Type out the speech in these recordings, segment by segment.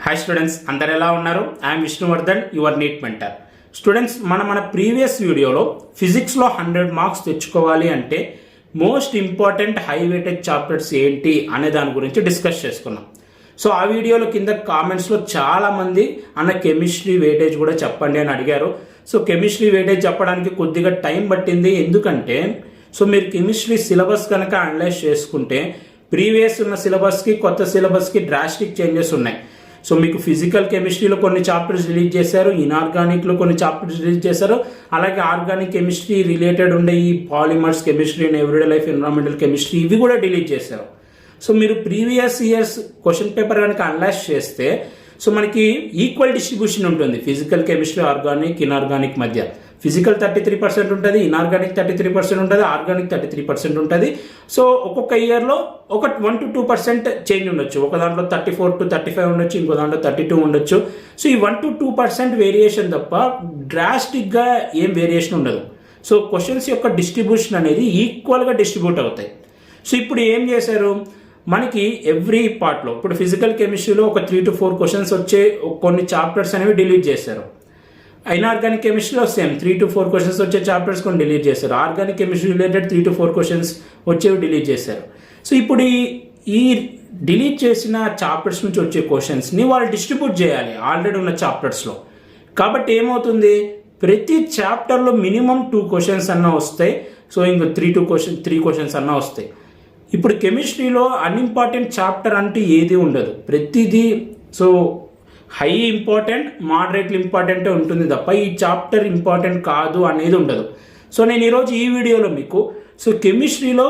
Hi students, అందరు ఎలా ఉన్నారు? I'm Vishnuvardhan, your NEET mentor. Students, మన ప్రీవియస్ వీడియోలో ఫిజిక్స్లో 100 మార్క్స్ తెచ్చుకోవాలి అంటే most important high weightage chapters ఏంటి అనే దాని గురించి డిస్కస్ చేసుకున్నాం. సో ఆ వీడియోలో కింద కామెంట్స్లో చాలామంది అన్న కెమిస్ట్రీ వెయిటేజ్ కూడా చెప్పండి అని అడిగారు. సో కెమిస్ట్రీ వెయిటేజ్ చెప్పడానికి కొద్దిగా టైం పట్టింది. ఎందుకంటే మీరు కెమిస్ట్రీ సిలబస్ కనుక అనలైజ్ చేసుకుంటే ప్రీవియస్ ఉన్న సిలబస్కి కొత్త సిలబస్కి డ్రాస్టిక్ చేంజెస్ ఉన్నాయి. సో మీకు ఫిజికల్ కెమిస్ట్రీలో కొన్ని చాప్టర్స్ రిలీజ్ చేశారు, ఇనార్గానిక్లో కొన్ని చాప్టర్స్ రిలీజ్ చేశారు, అలాగే ఆర్గానిక్ కెమిస్ట్రీ రిలేటెడ్ ఉండే ఈ polymers chemistry and everyday life environmental chemistry ఇవి కూడా డిలీట్ చేశారు. సో మీరు ప్రీవియస్ ఇయర్స్ క్వశ్చన్ పేపర్ కనుక అనలైజ్ చేస్తే మనకి ఈక్వల్ డిస్ట్రిబ్యూషన్ ఉంటుంది ఫిజికల్ కెమిస్ట్రీ, ఆర్గానిక్, ఇనార్గానిక్ మధ్య. ఫిజికల్ 33% ఉంటుంది, ఇనార్గానిక్ 33% ఉంటుంది, ఆర్గానిక్ 33% ఉంటుంది. సో ఒక్కొక్క ఇయర్లో ఒక 1 to 2% చేంజ్ ఉండొచ్చు. ఒక దాంట్లో 34 to 35 ఉండొచ్చు, ఇంకో దాంట్లో 32 ఉండొచ్చు. సో ఈ 1 to 2% వేరియేషన్ తప్ప డ్రాస్టిక్గా ఏం వేరియేషన్ ఉండదు. సో క్వశ్చన్స్ యొక్క డిస్ట్రిబ్యూషన్ అనేది ఈక్వల్గా డిస్ట్రిబ్యూట్ అవుతాయి. సో ఇప్పుడు ఏం చేశారు, మనకి ఎవ్రీ పార్ట్లో ఇప్పుడు ఫిజికల్ కెమిస్ట్రీలో ఒక 3 to 4 క్వశ్చన్స్ వచ్చే కొన్ని చాప్టర్స్ అనేవి డిలీట్ చేశారు. ఇనార్గానిక్ కెమిస్ట్రీలో సేమ్ 3 to 4 క్వశ్చన్స్ వచ్చే చాప్టర్స్ కొన్ని డిలీట్ చేశారు. Organic chemistry related 3 to 4 questions వచ్చేవి డిలీట్ చేశారు. సో ఇప్పుడు ఈ డిలీట్ చేసిన చాప్టర్స్ నుంచి వచ్చే క్వశ్చన్స్ని వాళ్ళు డిస్ట్రిబ్యూట్ చేయాలి ఆల్రెడీ ఉన్న చాప్టర్స్లో. కాబట్టి ఏమవుతుంది, ప్రతి చాప్టర్లో మినిమం 2 క్వశ్చన్స్ అన్నా వస్తాయి. సో ఇంకో 3 క్వశ్చన్స్ అన్నా వస్తాయి. ఇప్పుడు కెమిస్ట్రీలో అన్ఇంపార్టెంట్ చాప్టర్ అంటూ ఏది ఉండదు. ప్రతిదీ హై ఇంపార్టెంట్, మోడరేట్లీ ఇంపార్టెంటే ఉంటుంది తప్ప ఈ చాప్టర్ ఇంపార్టెంట్ కాదు అనేది ఉండదు. సో నేను ఈరోజు ఈ వీడియోలో మీకు కెమిస్ట్రీలో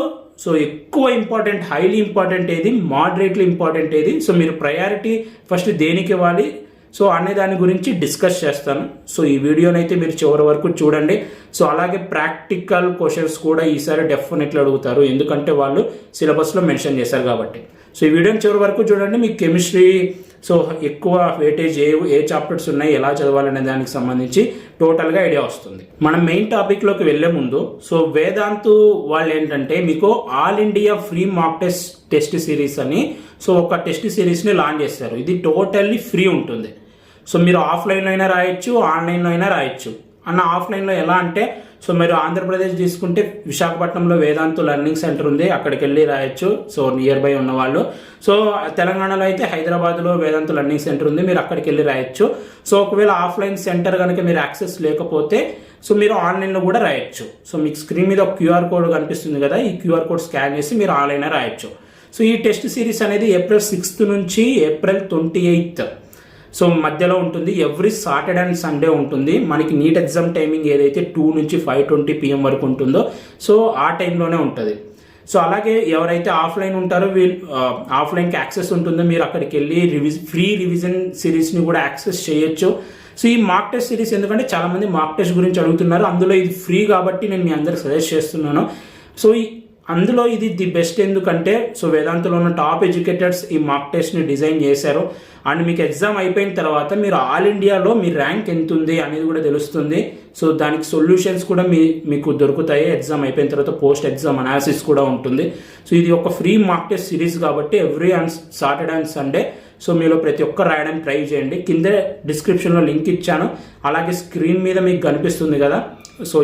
ఎక్కువ ఇంపార్టెంట్, హైలీ ఇంపార్టెంట్ ఏది, మోడరేట్లీ ఇంపార్టెంట్ ఏది, మీరు ప్రయారిటీ ఫస్ట్ దేనికి ఇవ్వాలి అనే దాని గురించి డిస్కస్ చేస్తాను. ఈ వీడియోనైతే మీరు చివరి వరకు చూడండి. అలాగే ప్రాక్టికల్ క్వశ్చన్స్ కూడా ఈసారి డెఫినెట్లీ అడుగుతారు, ఎందుకంటే వాళ్ళు సిలబస్లో మెన్షన్ చేశారు కాబట్టి. ఈ వీడియోని చివరి వరకు చూడండి. మీకు కెమిస్ట్రీ ఎక్కువ వెయిటేజ్ ఏ చాప్టర్స్ ఉన్నాయి, ఎలా చదవాలనే దానికి సంబంధించి టోటల్గా ఐడియా వస్తుంది. మనం మెయిన్ టాపిక్లోకి వెళ్లే ముందు వేదాంతు వాళ్ళు ఏంటంటే మీకు all India free mock test series అని ఒక టెస్ట్ సిరీస్ని లాంచ్ చేస్తారు. ఇది టోటల్లీ ఫ్రీ ఉంటుంది. మీరు ఆఫ్లైన్లో అయినా రాయొచ్చు, ఆన్లైన్లో అయినా రాయొచ్చు. ఆఫ్లైన్లో ఎలా అంటే మీరు ఆంధ్రప్రదేశ్ తీసుకుంటే విశాఖపట్నంలో వేదాంతు లెర్నింగ్ సెంటర్ ఉంది, అక్కడికి వెళ్ళి రాయొచ్చు నియర్ బై ఉన్న వాళ్ళు. తెలంగాణలో అయితే హైదరాబాద్లో వేదాంతు లెర్నింగ్ సెంటర్ ఉంది, మీరు అక్కడికి వెళ్ళి రాయొచ్చు. ఒకవేళ ఆఫ్లైన్ సెంటర్ కనుక మీరు యాక్సెస్ లేకపోతే మీరు ఆన్లైన్లో కూడా రాయొచ్చు. మీకు స్క్రీన్ మీద ఒక QR కోడ్ కనిపిస్తుంది కదా, ఈ QR కోడ్ స్కాన్ చేసి మీరు ఆన్లైన్ రాయొచ్చు. ఈ టెస్ట్ సిరీస్ అనేది April 6th నుంచి April 28th మధ్యలో ఉంటుంది. ఎవ్రీ సాటర్డే అండ్ సండే ఉంటుంది. మనకి నీట్ ఎగ్జామ్ టైమింగ్ ఏదైతే 2 నుంచి 5:20 PM వరకు ఉంటుందో ఆ టైంలోనే ఉంటుంది. అలాగే ఎవరైతే ఆఫ్లైన్ ఉంటారో ఆఫ్లైన్కి యాక్సెస్ ఉంటుందో మీరు అక్కడికి వెళ్ళి ఫ్రీ రివిజన్ సిరీస్ని కూడా యాక్సెస్ చేయొచ్చు. ఈ మాక్ టెస్ట్ సిరీస్ ఎందుకంటే చాలామంది మాక్ టెస్ట్ గురించి అడుగుతున్నారు, అందులో ఇది ఫ్రీ కాబట్టి నేను మీ అందరికి సజెస్ట్ చేస్తున్నాను. అందులో ఇది ది బెస్ట్. ఎందుకంటే వేదాంతలో ఉన్న టాప్ ఎడ్యుకేటర్స్ ఈ మాక్ టెస్ట్ని డిజైన్ చేశారు. అండ్ మీకు ఎగ్జామ్ అయిపోయిన తర్వాత మీరు ఆల్ ఇండియాలో మీ ర్యాంక్ ఎంత ఉంది అనేది కూడా తెలుస్తుంది. దానికి సొల్యూషన్స్ కూడా మీకు దొరుకుతాయి. ఎగ్జామ్ అయిపోయిన తర్వాత పోస్ట్ ఎగ్జామ్ అనాలిసిస్ కూడా ఉంటుంది. ఇది ఒక ఫ్రీ మాక్ టెస్ట్ సిరీస్ కాబట్టి ఎవ్రీ సాటర్డే అండ్ సండే మీలో ప్రతి ఒక్కరు రాయడానికి ట్రై చేయండి. కింద డిస్క్రిప్షన్లో లింక్ ఇచ్చాను, అలాగే స్క్రీన్ మీద మీకు కనిపిస్తుంది కదా.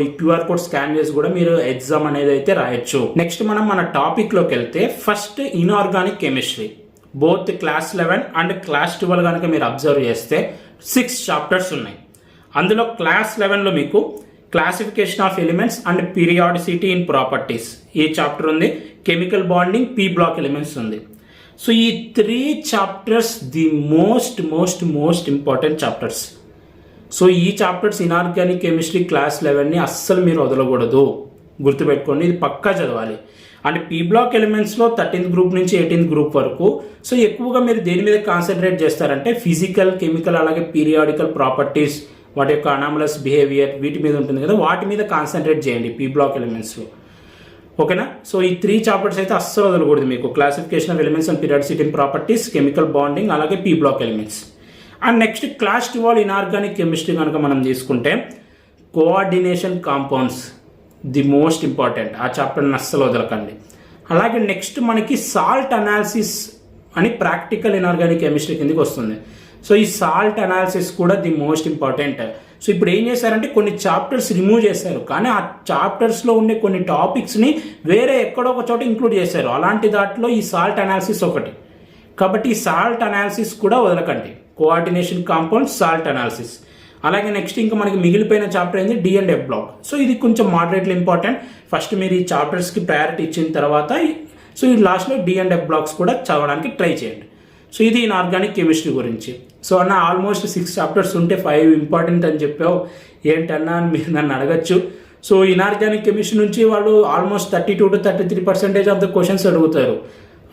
ఈ QR కోడ్ స్కాన్ చేసి కూడా మీరు ఎగ్జామ్ అనేది అయితే రాయొచ్చు. నెక్స్ట్ మన టాపిక్లోకి వెళ్తే first inorganic chemistry both class 11 and class 12 కనుక మీరు అబ్జర్వ్ చేస్తే 6 చాప్టర్స్ ఉన్నాయి. అందులో క్లాస్ 11లో మీకు classification of elements and periodicity in properties ఈ చాప్టర్ ఉంది. Chemical bonding, P block elements ఉంది. ఈ 3 chapters the most important chapters. ఈ చాప్టర్స్ ఇనార్గానిక్ కెమిస్ట్రీ క్లాస్ 11ని అస్సలు మీరు వదలకూడదు, గుర్తుపెట్టుకోండి, ఇది పక్కా చదవాలి. అండ్ P బ్లాక్ ఎలిమెంట్స్లో 13th గ్రూప్ నుంచి 18th గ్రూప్ వరకు ఎక్కువగా మీరు దేని మీద కాన్సన్ట్రేట్ చేస్తారంటే ఫిజికల్, కెమికల్, అలాగే పీరియాడికల్ ప్రాపర్టీస్, వాటి యొక్క అనామలస్ బిహేవియర్, వీటి మీద ఉంటుంది కదా, వాటి మీద కాన్సన్ట్రేట్ చేయండి P బ్లాక్ ఎలిమెంట్స్లో. ఓకేనా? ఈ 3 చాప్టర్స్ అయితే అస్సలు వదలకూడదు మీకు. Classification of elements and periodicity in properties, chemical bonding, అలాగే P block elements. And next class 12 inorganic chemistry కనుక మనం తీసుకుంటే coordination compounds the most important. ఆ చాప్టర్ని అస్సలు వదలకండి. అలాగే నెక్స్ట్ మనకి సాల్ట్ అనాలిసిస్ అని ప్రాక్టికల్ ఇనార్గానిక్ కెమిస్ట్రీ కిందకి వస్తుంది. సో ఈ సాల్ట్ అనాలిసిస్ కూడా ది మోస్ట్ ఇంపార్టెంట్. సో ఇప్పుడు ఏం చేశారంటే కొన్ని చాప్టర్స్ రిమూవ్ చేశారు, కానీ ఆ చాప్టర్స్లో ఉండే కొన్ని టాపిక్స్ని వేరే ఎక్కడో ఒక చోట ఇంక్లూడ్ చేశారు. అలాంటి దాంట్లో ఈ సాల్ట్ అనాలిసిస్ ఒకటి. కాబట్టి ఈ సాల్ట్ అనాలిసిస్ కూడా వదలకండి. Coordination compound, salt analysis. అలాగే నెక్స్ట్ ఇంకా మనకి మిగిలిపోయిన చాప్టర్ ఏంది D&F బ్లాక్. సో ఇది కొంచెం మోడరేట్లీ ఇంపార్టెంట్. ఫస్ట్ మీరు ఈ చాప్టర్స్కి ప్రయారిటీ ఇచ్చిన తర్వాత సో ఈ లాస్ట్లో D&F బ్లాక్స్ కూడా చదవడానికి ట్రై చేయండి. సో ఇది ఇన్ఆర్గానిక్ కెమిస్ట్రీ గురించి. సో అన్న ఆల్మోస్ట్ 6 చాప్టర్స్ ఉంటే 5 ఇంపార్టెంట్ అని చెప్పావు, ఏంటన్నా అని మీరు నన్ను అడగచ్చు. సో ఇన్ఆర్గానిక్ కెమిస్ట్రీ నుంచి వాళ్ళు almost 32 to 33% of the questions అడుగుతారు.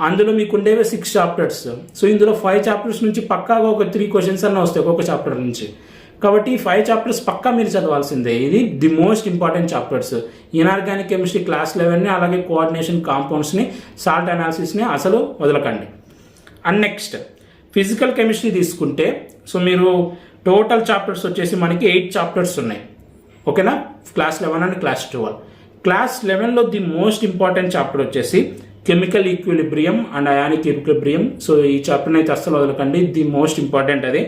అందులో మీకు ఉండేవి 6 చాప్టర్స్. సో ఇందులో 5 చాప్టర్స్ నుంచి పక్కాగా ఒక 3 క్వశ్చన్స్ అన్న వస్తాయి ఒక్కొక్క చాప్టర్ నుంచి. కాబట్టి ఈ 5 చాప్టర్స్ పక్కా మీరు చదవాల్సిందే. ఇది the most important chapters. Inorganic chemistry class 11ని, అలాగే కోఆర్డినేషన్ కాంపౌండ్స్ని, సాల్ట్ అనాలిసిస్ని అసలు వదలకండి. అండ్ నెక్స్ట్ ఫిజికల్ కెమిస్ట్రీ తీసుకుంటే సో మీరు టోటల్ చాప్టర్స్ వచ్చేసి మనకి 8 చాప్టర్స్ ఉన్నాయి. ఓకేనా, క్లాస్ 11 అండ్ క్లాస్ 12. క్లాస్ 11లో ది మోస్ట్ ఇంపార్టెంట్ చాప్టర్ వచ్చేసి chemical equilibrium and ionic equilibrium. So ఈ చాప్టర్ని అయితే అస్సలు వదలకండి, ది మోస్ట్ ఇంపార్టెంట్ అది.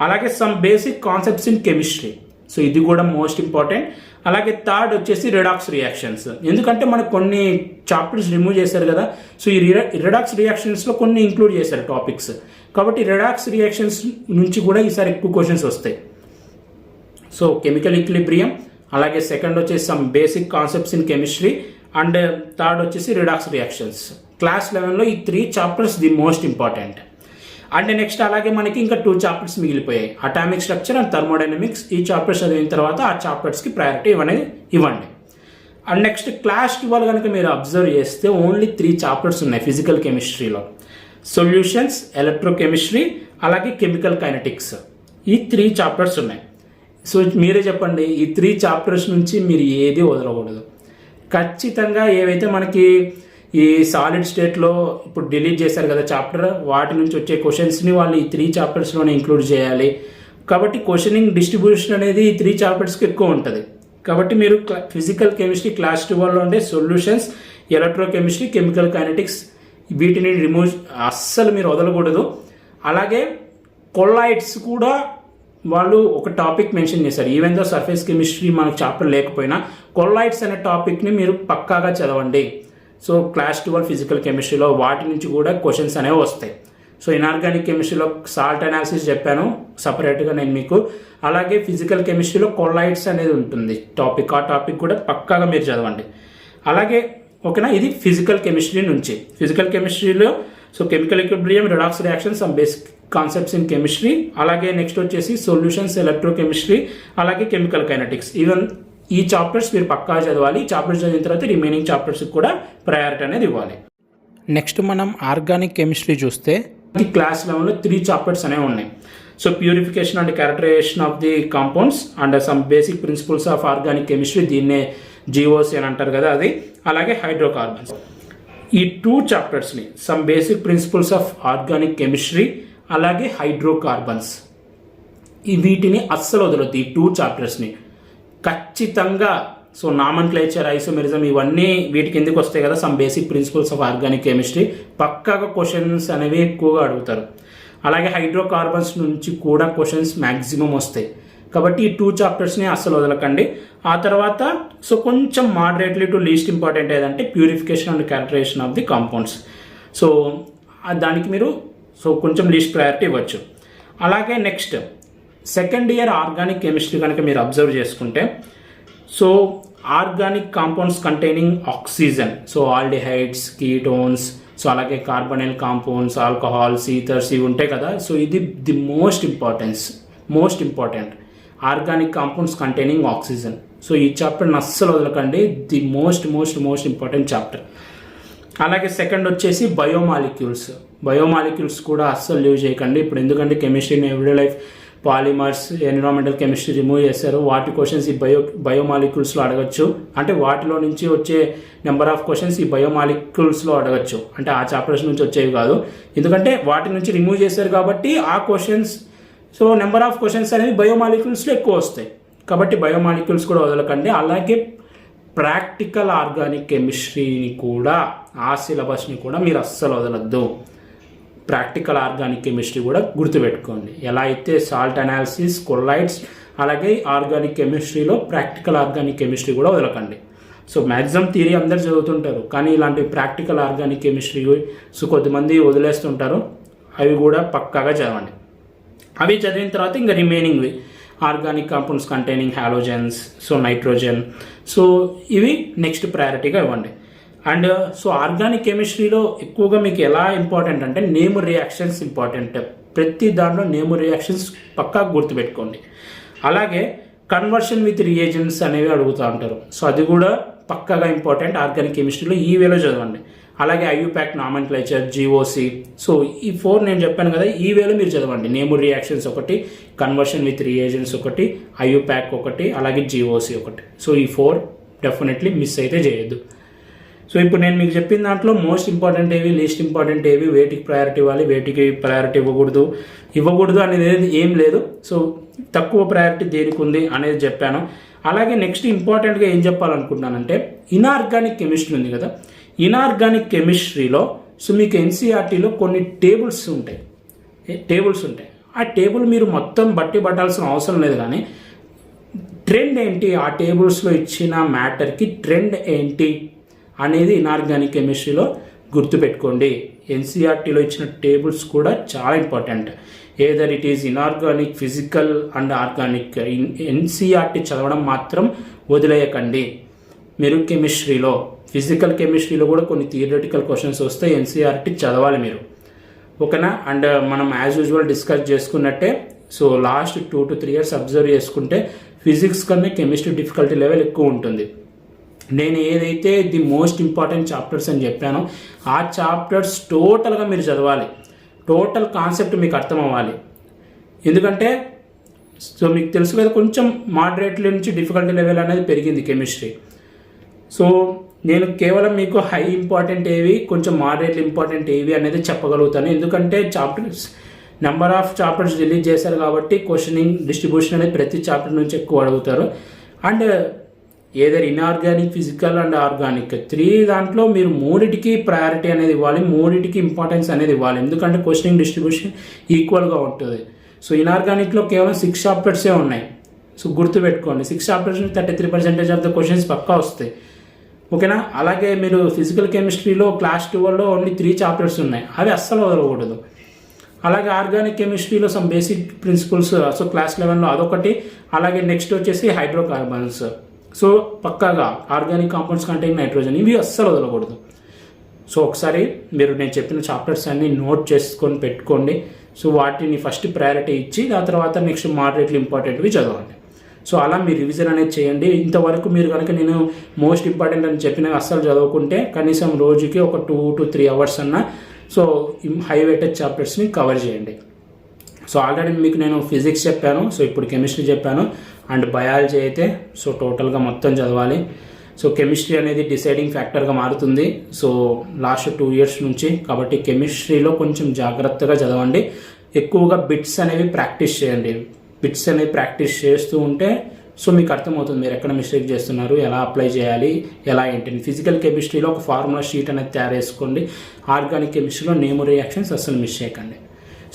అలాగే some basic concepts in chemistry. So ఇది కూడా మోస్ట్ ఇంపార్టెంట్. అలాగే థర్డ్ వచ్చేసి రిడాక్స్ రియాక్షన్స్. ఎందుకంటే మనకు కొన్ని చాప్టర్స్ రిమూవ్ చేశారు కదా, సో ఈ రిడాక్స్ రియాక్షన్స్లో కొన్ని ఇంక్లూడ్ చేశారు టాపిక్స్. కాబట్టి రిడాక్స్ రియాక్షన్స్ నుంచి కూడా ఈసారి ఎక్కువ క్వశ్చన్స్ వస్తాయి. సో కెమికల్ ఈక్విలిబ్రియం, అలాగే సెకండ్ వచ్చేసి some basic concepts in chemistry, and third వచ్చేసి రిడాక్స్ రియాక్షన్స్. క్లాస్ 11లో ఈ 3 chapters the most important. And next అలాగే మనకి ఇంకా 2 చాప్టర్స్ మిగిలిపోయాయి, అటామిక్ స్ట్రక్చర్ అండ్ థర్మోడైనమిక్స్. ఈ చాప్టర్స్ చదివిన తర్వాత ఆ చాప్టర్స్కి ప్రయారిటీ ఇవ్వండి. అండ్ నెక్స్ట్ క్లాస్ 12 కనుక మీరు అబ్జర్వ్ చేస్తే ఓన్లీ 3 చాప్టర్స్ ఉన్నాయి ఫిజికల్ కెమిస్ట్రీలో. సొల్యూషన్స్, ఎలక్ట్రోకెమిస్ట్రీ, అలాగే కెమికల్ కైనెటిక్స్. ఈ 3 చాప్టర్స్ ఉన్నాయి. సో మీరే చెప్పండి, ఈ 3 చాప్టర్స్ నుంచి మీరు ఏది వదలకూడదు. ఖచ్చితంగా ఏవైతే మనకి ఈ సాలిడ్ స్టేట్లో ఇప్పుడు డిలీట్ చేశారు కదా చాప్టర్, వాటి నుంచి వచ్చే క్వశ్చన్స్ని వాళ్ళు ఈ 3 చాప్టర్స్లోనే ఇంక్లూడ్ చేయాలి. కాబట్టి క్వశ్చనింగ్ డిస్ట్రిబ్యూషన్ అనేది ఈ 3 చాప్టర్స్కి ఎక్కువ ఉంటుంది. కాబట్టి మీరు ఫిజికల్ కెమిస్ట్రీ క్లాస్ 12లో ఉండే సొల్యూషన్స్, ఎలక్ట్రోకెమిస్ట్రీ, కెమికల్ కైనెటిక్స్ వీటిని రిమూవ్ అస్సలు మీరు వదలకూడదు. అలాగే కొల్లాయిడ్స్ కూడా వాళ్ళు ఒక టాపిక్ మెన్షన్ చేశారు. ఈవెన్ దో సర్ఫేస్ కెమిస్ట్రీ మనకు చాప్టర్ లేకపోయినా కొల్లాయిడ్స్ అనే టాపిక్ని మీరు పక్కాగా చదవండి. సో క్లాస్ 12 ఫిజికల్ కెమిస్ట్రీలో వాటి నుంచి కూడా క్వశ్చన్స్ అనేవి వస్తాయి. సో ఇన్ఆర్గానిక్ కెమిస్ట్రీలో సాల్ట్ అనాలిసిస్ చెప్పాను సపరేట్గా నేను మీకు. అలాగే ఫిజికల్ కెమిస్ట్రీలో కొల్లాయిడ్స్ అనేది ఉంటుంది టాపిక్, ఆ టాపిక్ కూడా పక్కాగా మీరు చదవండి. అలాగే ఓకేనా, ఇది ఫిజికల్ కెమిస్ట్రీ నుంచి. ఫిజికల్ కెమిస్ట్రీలో so chemical equilibrium, redox reactions, some basic concepts in chemistry, అలాగే నెక్స్ట్ వచ్చేసి సొల్యూషన్స్, ఎలక్ట్రోకెమిస్ట్రీ, అలాగే కెమికల్ కైనెటిక్స్. ఈవెన్ ఈ చాప్టర్స్ మీరు పక్కా చదవాలి. ఈ చాప్టర్స్ చదివిన తర్వాత రిమైనింగ్ చాప్టర్స్కి కూడా ప్రయారిటీ అనేది ఇవ్వాలి. నెక్స్ట్ మనం ఆర్గానిక్ కెమిస్ట్రీ చూస్తే ఈ క్లాస్ 11లో 3 చాప్టర్స్ అనేవి ఉన్నాయి. So purification and characterization of the compounds and some basic principles of organic chemistry, దీన్నే GOC అని అంటారు కదా అది. అలాగే హైడ్రోకార్బన్స్. ఈ 2 చాప్టర్స్ని some basic principles of organic chemistry, అలాగే హైడ్రోకార్బన్స్, వీటిని అస్సలు వదలొద్దు. ఈ 2 చాప్టర్స్ని ఖచ్చితంగా. సో నామన్క్లేచర్, ఐసోమెరిజం ఇవన్నీ వీటికి ఎందుకు వస్తాయి కదా, some basic principles of organic chemistry పక్కాగా క్వశ్చన్స్ అనేవి ఎక్కువగా అడుగుతారు. అలాగే హైడ్రోకార్బన్స్ నుంచి కూడా క్వశ్చన్స్ మ్యాక్సిమం వస్తాయి. కాబట్టి ఈ 2 చాప్టర్స్ని అస్సలు వదలకండి. ఆ తర్వాత సో కొంచెం మోడరేట్లీ టు లీస్ట్ ఇంపార్టెంట్ ఏదంటే purification and characterization of the compounds. So దానికి మీరు సో కొంచెం లీస్ట్ ప్రయారిటీ ఇవ్వచ్చు. అలాగే next second year organic chemistry కనుక మీరు అబ్జర్వ్ చేసుకుంటే so organic compounds containing oxygen, so aldehydes, ketones, so అలాగే కార్బనైల్ కాంపౌండ్స్, ఆల్కహాల్స్, ఈథర్స్ ఇవి ఉంటాయి కదా. సో ఇది the most important organic compounds containing oxygen. So ఈ చాప్టర్ని అస్సలు వదలకండి, ది మోస్ట్ ఇంపార్టెంట్ చాప్టర్. అలాగే సెకండ్ వచ్చేసి బయోమాలిక్యూల్స్ కూడా అస్సలు లీవ్ చేయకండి. ఇప్పుడు ఎందుకంటే కెమిస్ట్రీని everyday life, polymers, environmental chemistry remove చేశారు. వాటి క్వశ్చన్స్ ఈ బయోమాలిక్యూల్స్లో అడగచ్చు. అంటే వాటిలో నుంచి వచ్చే నెంబర్ ఆఫ్ క్వశ్చన్స్ ఈ బయోమాలిక్యూల్స్లో అడగచ్చు. అంటే ఆ చాప్టర్స్ నుంచి వచ్చేవి కాదు, ఎందుకంటే వాటి నుంచి రిమూవ్ చేశారు కాబట్టి ఆ questions. So number of questions అనేవి బయోమాలిక్యూల్స్లో ఎక్కువ వస్తాయి. కాబట్టి బయోమాలిక్యూల్స్ కూడా వదలకండి. అలాగే ప్రాక్టికల్ ఆర్గానిక్ కెమిస్ట్రీని కూడా, ఆ సిలబస్ని కూడా మీరు అస్సలు వదలద్దు. ప్రాక్టికల్ ఆర్గానిక్ కెమిస్ట్రీ కూడా గుర్తుపెట్టుకోండి. ఎలా అయితే సాల్ట్ అనాలిసిస్, కొల్లాయిడ్స్, అలాగే ఆర్గానిక్ కెమిస్ట్రీలో ప్రాక్టికల్ ఆర్గానిక్ కెమిస్ట్రీ కూడా వదలకండి. సో మ్యాక్సిమం థియరీ అందరు చదువుతుంటారు, కానీ ఇలాంటి ప్రాక్టికల్ ఆర్గానిక్ కెమిస్ట్రీ సో కొద్దిమంది వదిలేస్తుంటారు. అవి కూడా పక్కాగా చదవండి. అవి చదివిన తర్వాత ఇంకా రిమైనింగ్వి organic compounds containing halogens, so nitrogen, so ఇవి నెక్స్ట్ ప్రయారిటీగా ఇవ్వండి. అండ్ సో ఆర్గానిక్ కెమిస్ట్రీలో ఎక్కువగా మీకు ఎలా ఇంపార్టెంట్ అంటే నేమ్ రియాక్షన్స్ ఇంపార్టెంట్. ప్రతి దాంట్లో నేమ్ రియాక్షన్స్ పక్కా గుర్తుపెట్టుకోండి. అలాగే కన్వర్షన్ విత్ రియేజెంట్స్ అనేవి అడుగుతూ ఉంటారు. సో అది కూడా పక్కాగా ఇంపార్టెంట్ ఆర్గానిక్ కెమిస్ట్రీలో. ఈ వేలో చదవండి. అలాగే ఐయుపాక్ నామెన్క్లేచర్, జీఓసి, సో ఈ 4 నేను చెప్పాను కదా, ఈ వేలో మీరు చదవండి. నేమ్ రియాక్షన్స్ ఒకటి, కన్వర్షన్ విత్ రియేజెంట్స్ ఒకటి, ఐయుపాక్ ఒకటి, అలాగే జీఓసి ఒకటి. సో ఈ 4 డెఫినెట్లీ మిస్ అయితే చేయొద్దు. సో ఇప్పుడు నేను మీకు చెప్పిన దాంట్లో మోస్ట్ ఇంపార్టెంట్ ఏవి, లీస్ట్ ఇంపార్టెంట్ ఏవి, వేటికి ప్రయారిటీ ఇవ్వాలి, వేటికి ప్రయారిటీ ఇవ్వకూడదు అనేది ఏం లేదు. సో తక్కువ ప్రయారిటీ దేనికి ఉంది అనేది చెప్పాను. అలాగే నెక్స్ట్ ఇంపార్టెంట్గా ఏం చెప్పాలనుకుంటున్నానంటే ఇనార్గానిక్ కెమిస్ట్రీ ఉంది కదా, ఇనార్గానిక్ కెమిస్ట్రీలో సో మీకు ఎన్సీఆర్టీలో కొన్ని టేబుల్స్ ఉంటాయి. ఆ టేబుల్ మీరు మొత్తం బట్టి పట్టాల్సిన అవసరం లేదు, కానీ ట్రెండ్ ఏంటి, ఆ టేబుల్స్లో ఇచ్చిన మ్యాటర్కి ట్రెండ్ ఏంటి అనేది ఇనార్గానిక్ కెమిస్ట్రీలో గుర్తుపెట్టుకోండి. ఎన్సీఆర్టీలో ఇచ్చిన టేబుల్స్ కూడా చాలా important. Either it is inorganic, physical and organic. NCERT చదవడం మాత్రం వదిలేయకండి. మీరు కెమిస్ట్రీలో, ఫిజికల్ కెమిస్ట్రీలో కూడా కొన్ని థియరిటికల్ క్వశ్చన్స్ వస్తాయి, ఎన్సీఆర్టీ చదవాలి మీరు, ఓకేనా. అండ్ మనం యాజ్ యూజువల్ డిస్కస్ చేసుకున్నట్టే so last 2 to 3 years observe చేసుకుంటే ఫిజిక్స్ కన్నా కెమిస్ట్రీ డిఫికల్టీ లెవెల్ ఎక్కువ ఉంటుంది. నేను ఏదైతే ది మోస్ట్ ఇంపార్టెంట్ చాప్టర్స్ అని చెప్పానో ఆ చాప్టర్స్ టోటల్గా మీరు చదవాలి. టోటల్ కాన్సెప్ట్ మీకు అర్థం అవ్వాలి. ఎందుకంటే సో మీకు తెలుసు కదా, కొంచెం మోడరేట్ నుంచి డిఫికల్టీ లెవెల్ అనేది పెరిగింది కెమిస్ట్రీ. సో నేను కేవలం మీకు హై ఇంపార్టెంట్ ఏవి, కొంచెం మోడరేట్ ఇంపార్టెంట్ ఏవి అనేది చెప్పగలుగుతాను. ఎందుకంటే chapters number of chapters release చేశారు కాబట్టి క్వశ్చనింగ్ డిస్ట్రిబ్యూషన్ అనేది ప్రతి చాప్టర్ నుంచి ఎక్కువ అడుగుతారు. And either inorganic, physical and organic 3 దాంట్లో మీరు 3టికి ప్రయారిటీ అనేది ఇవ్వాలి, 3టికి ఇంపార్టెన్స్ అనేది ఇవ్వాలి. ఎందుకంటే క్వశ్చనింగ్ డిస్ట్రిబ్యూషన్ ఈక్వల్గా ఉంటుంది. సో ఇన్ఆర్గానిక్లో కేవలం 6 చాప్టర్సే ఉన్నాయి. సో గుర్తుపెట్టుకోండి, 6 చాప్టర్స్ 33% ఆఫ్ ద క్వశ్చన్స్ పక్కా వస్తాయి, ఓకేనా. అలాగే మీరు ఫిజికల్ కెమిస్ట్రీలో క్లాస్ 12లో ఓన్లీ 3 చాప్టర్స్ ఉన్నాయి, అవి అస్సలు వదలకూడదు. అలాగే ఆర్గానిక్ కెమిస్ట్రీలో some basic principles so class 11లో అదొకటి. అలాగే నెక్స్ట్ వచ్చేసి హైడ్రోకార్బన్స్. సో పక్కాగా ఆర్గానిక్ కాంపౌండ్స్ కంటైన్ నైట్రోజన్, ఇవి అస్సలు వదలకూడదు. సో ఒకసారి మీరు నేను చెప్పిన చాప్టర్స్ అన్ని నోట్ చేసుకొని పెట్టుకోండి. సో వాటిని ఫస్ట్ ప్రయారిటీ ఇచ్చి ఆ తర్వాత నెక్స్ట్ మోడరేట్లీ ఇంపార్టెంట్వి చదవండి. సో అలా మీరు రివిజన్ అనేది చేయండి. ఇంతవరకు మీరు కనుక నేను మోస్ట్ ఇంపార్టెంట్ అని చెప్పినవి అస్సలు చదవకుంటే కనీసం రోజుకి ఒక 2 to 3 hours అన్నా సో హై వెయిటెడ్ చాప్టర్స్ని కవర్ చేయండి. సో ఆల్రెడీ మీకు నేను ఫిజిక్స్ చెప్పాను, సో ఇప్పుడు కెమిస్ట్రీ చెప్పాను, అండ్ బయాలజీ అయితే సో టోటల్గా మొత్తం చదవాలి. సో కెమిస్ట్రీ అనేది డిసైడింగ్ ఫ్యాక్టర్గా మారుతుంది సో లాస్ట్ 2 years నుంచి. కాబట్టి కెమిస్ట్రీలో కొంచెం జాగ్రత్తగా చదవండి. ఎక్కువగా బిట్స్ అనేవి ప్రాక్టీస్ చేయండి. బిట్స్ అనేవి ప్రాక్టీస్ చేస్తూ ఉంటే సో మీకు అర్థమవుతుంది మీరు ఎక్కడ మిస్టేక్ చేస్తున్నారు, ఎలా అప్లై చేయాలి, ఎలా ఏంటి. ఫిజికల్ కెమిస్ట్రీలో ఒక ఫార్ములా షీట్ అనేది తయారు చేసుకోండి. ఆర్గానిక్ కెమిస్ట్రీలో నేమ్ రియాక్షన్స్ అస్సలు మిస్ చేయకండి.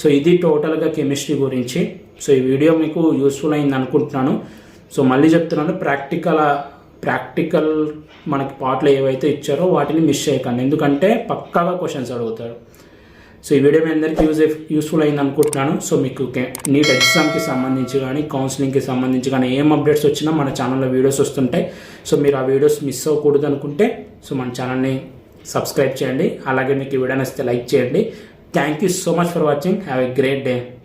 సో ఇది టోటల్గా కెమిస్ట్రీ గురించి. సో ఈ వీడియో మీకు యూస్ఫుల్ అయింది అనుకుంటున్నాను. సో మళ్ళీ చెప్తున్నాను, ప్రాక్టికల్ మనకి పార్ట్లు ఏవైతే ఇచ్చారో వాటిని మిస్ చేయకండి, ఎందుకంటే పక్కాగా క్వశ్చన్స్ అడుగుతారు. సో ఈ వీడియో మీ అందరికీ యూస్ఫుల్ అయింది అనుకుంటున్నాను. సో మీకు నీట్ ఎగ్జామ్కి సంబంధించి కానీ కౌన్సిలింగ్కి సంబంధించి కానీ ఏం అప్డేట్స్ వచ్చినా మన ఛానల్లో వీడియోస్ వస్తుంటాయి. సో మీరు ఆ వీడియోస్ మిస్ అవ్వకూడదు అనుకుంటే సో మన ఛానల్ని సబ్స్క్రైబ్ చేయండి. అలాగే మీకు ఈ వీడియో నచ్చితే లైక్ చేయండి. Thank you so much for watching. Have a great day.